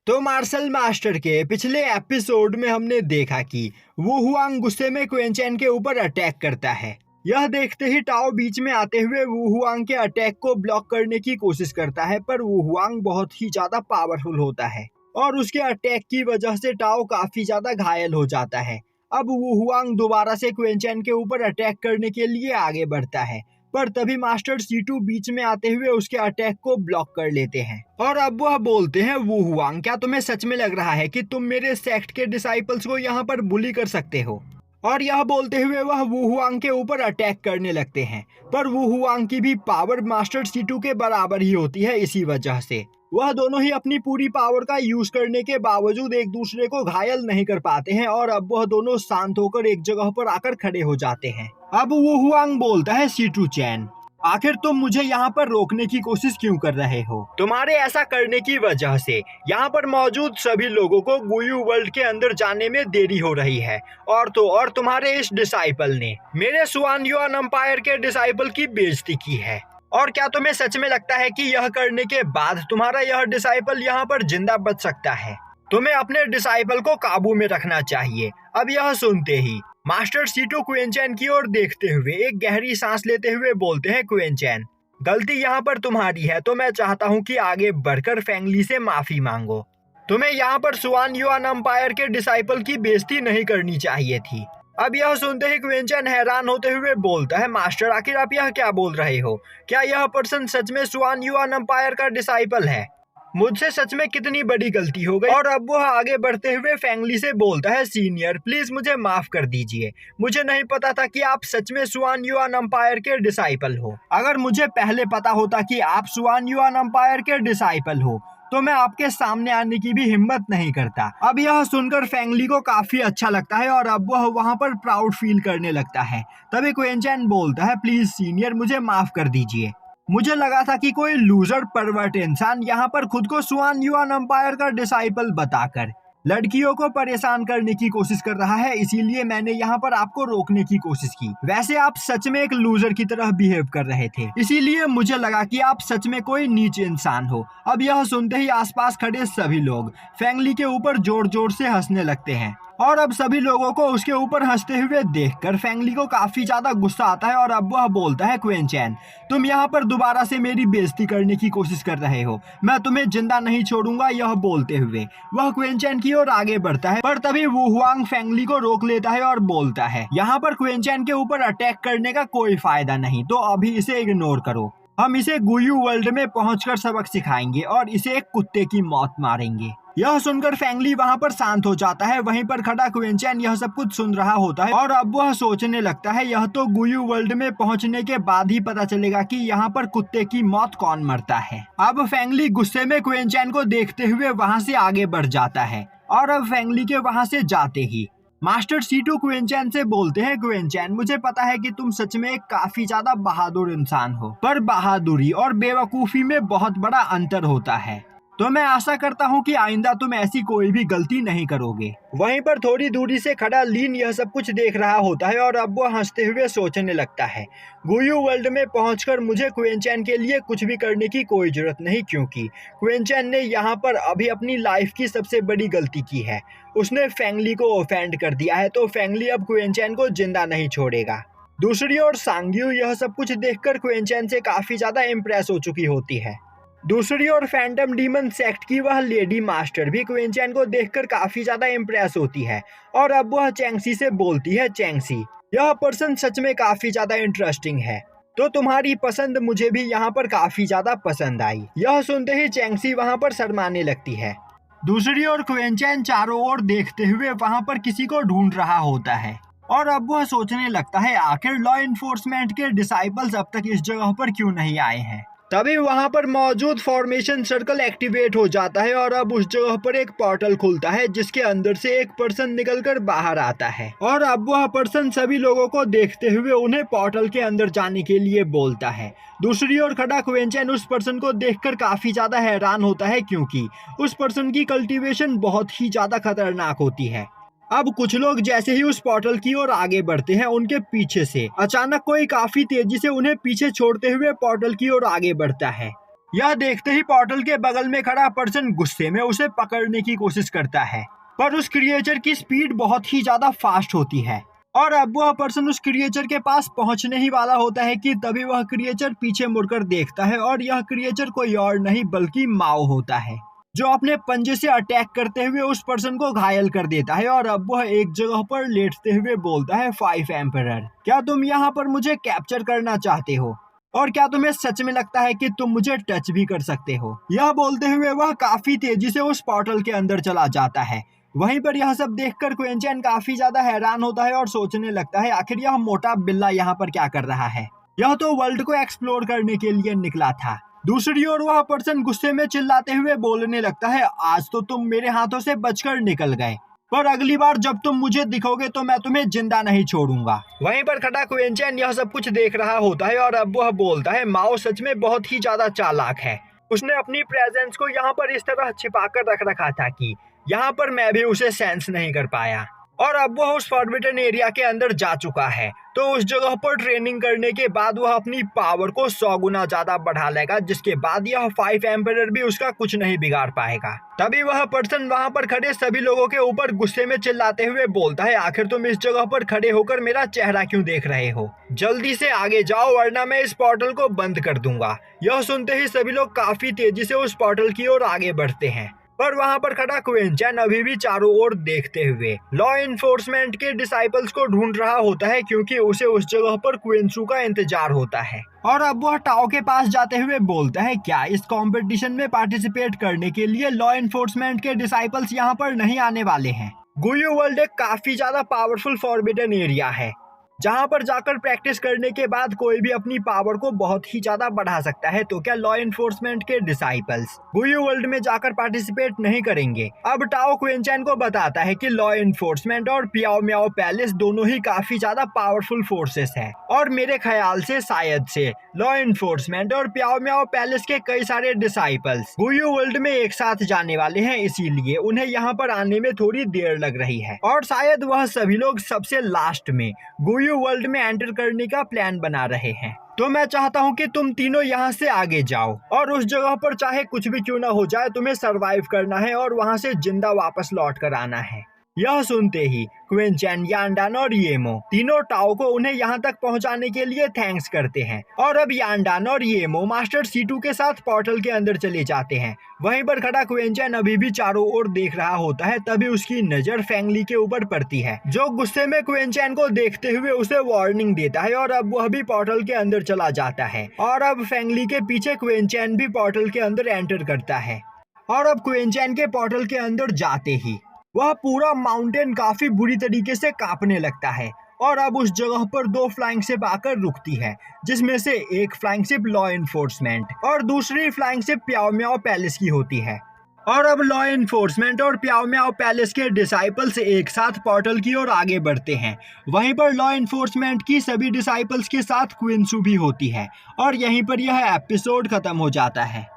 तो martial master के पिछले एपिसोड में हमने देखा कि वू हुआंग गुस्से में क्वेंचेन के ऊपर अटैक करता है। यह देखते ही टाओ बीच में आते हुए वू हुआंग के अटैक को ब्लॉक करने की कोशिश करता है, पर वू हुआंग बहुत ही ज्यादा पावरफुल होता है और उसके अटैक की वजह से टाओ काफी ज्यादा घायल हो जाता है। अब वू हुआंग दोबारा से क्वेंचेन के ऊपर अटैक करने के लिए आगे बढ़ता है, पर तभी मास्टर सीटू बीच में आते हुए उसके अटैक को ब्लॉक कर लेते हैं और अब वह बोलते हैं, वू हुआंग क्या तुम्हें सच में लग रहा है कि तुम मेरे सेक्ट के डिसाइपल्स को यहाँ पर बुली कर सकते हो? और यह बोलते हुए वह वू हुआंग के ऊपर अटैक करने लगते हैं, पर वू हुआंग की भी पावर मास्टर सीटू के बराबर ही होती है। इसी वजह से वह दोनों ही अपनी पूरी पावर का यूज करने के बावजूद एक दूसरे को घायल नहीं कर पाते हैं और अब वह दोनों शांत होकर एक जगह पर आकर खड़े हो जाते हैं। अब वू हुआंग बोलता है, सीटू चैन आखिर तुम मुझे यहाँ पर रोकने की कोशिश क्यों कर रहे हो? तुम्हारे ऐसा करने की वजह से यहाँ पर मौजूद सभी लोगों को गुयू वर्ल्ड के अंदर जाने में देरी हो रही है और तो और तुम्हारे इस डिसाइपल ने मेरे सुआन युआन एम्पायर के डिसाइपल की बेइज्जती की है। और क्या तुम्हें सच में लगता है कि यह करने के बाद तुम्हारा यह डिसाइपल यहाँ पर जिंदा बच सकता है? तुम्हें अपने डिसाइपल को काबू में रखना चाहिए। अब यह सुनते ही मास्टर सीटू क्वेंचेन की ओर देखते हुए एक गहरी सांस लेते हुए बोलते हैं, क्वेंचेन गलती यहाँ पर तुम्हारी है, तो मैं चाहता हूँ कि आगे बढ़कर फेंगली से माफी मांगो। तुम्हें यहाँ पर सुआन युआन एम्पायर के डिसाइपल की बेइज्जती नहीं करनी चाहिए थी। अब यह सुनते ही क्वेंचेन हैरान होते हुए बोलता है, मास्टर आखिर आप यह क्या बोल रहे हो? क्या यह पर्सन सच में सुआन युआन एम्पायर का डिसाइपल है? मुझसे सच में कितनी बड़ी गलती हो गई। और अब वह आगे बढ़ते हुए फेंगली से बोलता है, सीनियर प्लीज मुझे माफ कर दीजिए, मुझे नहीं पता था कि आप सच में सुआन युआन एम्पायर के डिसाइपल हो। अगर मुझे पहले पता होता कि आप सुआन युआन एम्पायर के डिसाइपल हो तो मैं आपके सामने आने की भी हिम्मत नहीं करता। अब यह सुनकर फेंगली को काफी अच्छा लगता है और अब वह वहां पर प्राउड फील करने लगता है। तभी क्वेंचेन बोलता है, प्लीज सीनियर मुझे माफ कर दीजिए, मुझे लगा था कि कोई लूजर परवर्ट इंसान यहाँ पर खुद को सुआन युआन एम्पायर का डिसाइपल बताकर लड़कियों को परेशान करने की कोशिश कर रहा है, इसीलिए मैंने यहाँ पर आपको रोकने की कोशिश की। वैसे आप सच में एक लूजर की तरह बिहेव कर रहे थे, इसीलिए मुझे लगा कि आप सच में कोई नीच इंसान हो। अब यह सुनते ही आसपास खड़े सभी लोग फेंगली के ऊपर जोर जोर से हंसने लगते हैं और अब सभी लोगों को उसके ऊपर हंसते हुए देखकर फेंगली को काफी ज्यादा गुस्सा आता है और अब वह बोलता है, क्वेंचेन तुम यहाँ पर दोबारा से मेरी बेइज्जती करने की कोशिश कर रहे हो, मैं तुम्हें जिंदा नहीं छोड़ूंगा। यह बोलते हुए वह क्वेंचेन की ओर आगे बढ़ता है, पर तभी वू हुआंग फेंगली को रोक लेता है और बोलता है, यहाँ पर क्वेंचेन के ऊपर अटैक करने का कोई फायदा नहीं, तो अभी इसे इग्नोर करो। हम इसे गुयू वर्ल्ड में पहुंचकर सबक सिखाएंगे और इसे एक कुत्ते की मौत मारेंगे। यह सुनकर फेंगली वहां पर शांत हो जाता है। वहीं पर खड़ा क्वेंचेन यह सब कुछ सुन रहा होता है और अब वह सोचने लगता है, यह तो गुयू वर्ल्ड में पहुंचने के बाद ही पता चलेगा कि यहाँ पर कुत्ते की मौत कौन मरता है। अब फेंगली गुस्से में क्वेंचेन को देखते हुए वहां से आगे बढ़ जाता है और अब फेंगली के वहां से जाते ही मास्टर सीटू क्वेंचेन से बोलते हैं, क्वेंचेन मुझे पता है कि तुम सच में एक काफी ज्यादा बहादुर इंसान हो, पर बहादुरी और बेवकूफी में बहुत बड़ा अंतर होता है, तो मैं आशा करता हूँ कि आइंदा तुम ऐसी कोई भी गलती नहीं करोगे। वहीं पर थोड़ी दूरी से खड़ा लीन यह सब कुछ देख रहा होता है और अब वह हंसते हुए सोचने लगता है, गुयू वर्ल्ड में पहुंचकर मुझे क्वेंचेन के लिए कुछ भी करने की कोई जरूरत नहीं, क्योंकि क्वेंचेन ने यहाँ पर अभी अपनी लाइफ की सबसे बड़ी गलती की है। उसने फेंगली को ऑफेंड कर दिया है, तो फेंगली अब क्वेंचेन को जिंदा नहीं छोड़ेगा। दूसरी ओर सांग्यू यह सब कुछ देखकर क्वेंचेन से काफी ज्यादा इम्प्रेस हो चुकी होती है। दूसरी ओर फैंटम डीमन सेक्ट की वह लेडी मास्टर भी क्वेंचेन को देखकर काफी ज्यादा इम्प्रेस होती है और अब वह चैंगसी से बोलती है, चैंगसी यह पर्सन सच में काफी ज्यादा इंटरेस्टिंग है, तो तुम्हारी पसंद मुझे भी यहाँ पर काफी ज्यादा पसंद आई। यह सुनते ही चैंगसी वहाँ पर शर्माने लगती है। दूसरी ओर क्वेंचेन चारों ओर देखते हुए वहाँ पर किसी को ढूंढ रहा होता है और अब वह सोचने लगता है, आखिर लॉ इन्फोर्समेंट के डिसाइपल्स अब तक इस जगह पर क्यों नहीं आए हैं। तभी वहां पर मौजूद फॉर्मेशन सर्कल एक्टिवेट हो जाता है और अब उस जगह पर एक पोर्टल खुलता है जिसके अंदर से एक पर्सन निकलकर बाहर आता है और अब वह पर्सन सभी लोगों को देखते हुए उन्हें पोर्टल के अंदर जाने के लिए बोलता है। दूसरी ओर खड़ा क्वेंचेन उस पर्सन को देखकर काफी ज्यादा हैरान होता है, क्योंकि उस पर्सन की कल्टीवेशन बहुत ही ज्यादा खतरनाक होती है। अब कुछ लोग जैसे ही उस पोर्टल की ओर आगे बढ़ते हैं, उनके पीछे से अचानक कोई काफी तेजी से उन्हें पीछे छोड़ते हुए पोर्टल की ओर आगे बढ़ता है यह देखते ही पोर्टल के बगल में खड़ा पर्सन गुस्से में उसे पकड़ने की कोशिश करता है, पर उस क्रिएचर की स्पीड बहुत ही ज्यादा फास्ट होती है और अब वह पर्सन उस क्रिएचर के पास पहुंचने ही वाला होता है कि तभी वह क्रिएचर पीछे मुड़कर देखता है और यह क्रिएचर कोई और नहीं बल्कि माओ होता है, जो अपने पंजे से अटैक करते हुए उस पर्सन को घायल कर देता है। और अब वह एक जगह पर लेटते हुए बोलता है, 5 एम्परर, क्या तुम यहाँ पर मुझे कैप्चर करना चाहते हो? और क्या तुम्हें सच में लगता है कि तुम मुझे टच भी कर सकते हो? यह बोलते हुए वह काफी तेजी से उस पोर्टल के अंदर चला जाता है। वहीं पर यह सब देखकर क्विंचन काफी ज्यादा हैरान होता है और सोचने लगता है, आखिर यह मोटा बिल्ला यहाँ पर क्या कर रहा है? यह तो वर्ल्ड को एक्सप्लोर करने के लिए निकला था। दूसरी ओर वह पर्सन गुस्से में चिल्लाते हुए बोलने लगता है, आज तो तुम मेरे हाथों से बचकर निकल गए, पर अगली बार जब तुम मुझे दिखोगे तो मैं तुम्हें जिंदा नहीं छोड़ूंगा। वहीं पर खड़ा क्विंचन यह सब कुछ देख रहा होता है और अब वह बोलता है, माओ सच में बहुत ही ज्यादा चालाक है। उसने अपनी प्रेजेंस को यहाँ पर इस तरह छिपा कर रख रखा था कि यहाँ पर मैं भी उसे सेंस नहीं कर पाया। और अब वह उस फॉरबिडन एरिया के अंदर जा चुका है, तो उस जगह पर ट्रेनिंग करने के बाद वह अपनी पावर को 100 गुना ज्यादा बढ़ा लेगा, जिसके बाद यह 5 एम्परर भी उसका कुछ नहीं बिगाड़ पाएगा। तभी वह पर्सन वहां पर खड़े सभी लोगों के ऊपर गुस्से में चिल्लाते हुए बोलता है, आखिर तुम इस जगह पर खड़े होकर मेरा चेहरा क्यों देख रहे हो? जल्दी से आगे जाओ वरना मैं इस पोर्टल को बंद कर दूंगा। यह सुनते ही सभी लोग काफी तेजी से उस पोर्टल की ओर आगे बढ़ते हैं, पर वहां पर खड़ा क्विंचन अभी भी चारों ओर देखते हुए लॉ इन्फोर्समेंट के डिसाइपल्स को ढूंढ रहा होता है, क्योंकि उसे उस जगह पर क्विंसू का इंतजार होता है। और अब वह टाओ के पास जाते हुए बोलता है, क्या इस कंपटीशन में पार्टिसिपेट करने के लिए लॉ इन्फोर्समेंट के डिसाइपल्स यहाँ पर नहीं आने वाले हैं? गुयू वर्ल्ड एक काफी ज्यादा पावरफुल फॉरबिडन एरिया है, जहां पर जाकर प्रैक्टिस करने के बाद कोई भी अपनी पावर को बहुत ही ज्यादा बढ़ा सकता है। तो क्या लॉ इन्फोर्समेंट के डिसाइपल्स गुयू वर्ल्ड में जाकर पार्टिसिपेट नहीं करेंगे? अब टाओ क्विंचन को बताता है कि लॉ इन्फोर्समेंट और पियाओ मियाओ पैलेस दोनों ही काफी ज्यादा पावरफुल फोर्सेस हैं, और मेरे ख्याल से शायद से लॉ इन्फोर्समेंट और पियाओ मियाओ पैलेस के कई सारे डिसाइपल्स गुयू वर्ल्ड में एक साथ जाने वाले हैं, इसीलिए उन्हें यहाँ पर आने में थोड़ी देर लग रही है, और शायद वह सभी लोग सबसे लास्ट में गुयू वर्ल्ड में एंटर करने का प्लान बना रहे हैं। तो मैं चाहता हूं कि तुम तीनों यहाँ से आगे जाओ और उस जगह पर चाहे कुछ भी क्यों ना हो जाए तुम्हें सरवाइव करना है और वहां से जिंदा वापस लौट कर आना है। यह सुनते ही क्विंचन, यांडान और येमो तीनों टाओ को उन्हें यहाँ तक पहुँचाने के लिए थैंक्स करते हैं, और अब यांडान और येमो मास्टर C2 के साथ पोर्टल के अंदर चले जाते हैं। वहीं पर खड़ा क्विंचन अभी भी चारों ओर देख रहा होता है, तभी उसकी नजर फेंगली के ऊपर पड़ती है, जो गुस्से में क्विंचन को देखते हुए उसे वार्निंग देता है, और अब वह भी पोर्टल के अंदर चला जाता है। और अब फेंगली के पीछे क्विंचन भी पोर्टल के अंदर एंटर करता है, और अब क्विंचन के पोर्टल के अंदर जाते ही वह पूरा माउंटेन काफी बुरी तरीके से कांपने लगता है, और अब उस जगह पर 2 फ्लाइंग शिप आकर रुकती है, जिसमें से एक फ्लाइंग शिप लॉ इन्फोर्समेंट और दूसरी फ्लाइंग शिप पियाओ मियाओ पैलेस की होती है। और अब लॉ इन्फोर्समेंट और पियाओ मियाओ पैलेस के डिसाइपल्स एक साथ पोर्टल की ओर आगे बढ़ते हैं। वहीं पर लॉ इन्फोर्समेंट की सभी डिसाइपल्स के साथ क्विंसू भी होती है, और यहीं पर यह एपिसोड खत्म हो जाता है।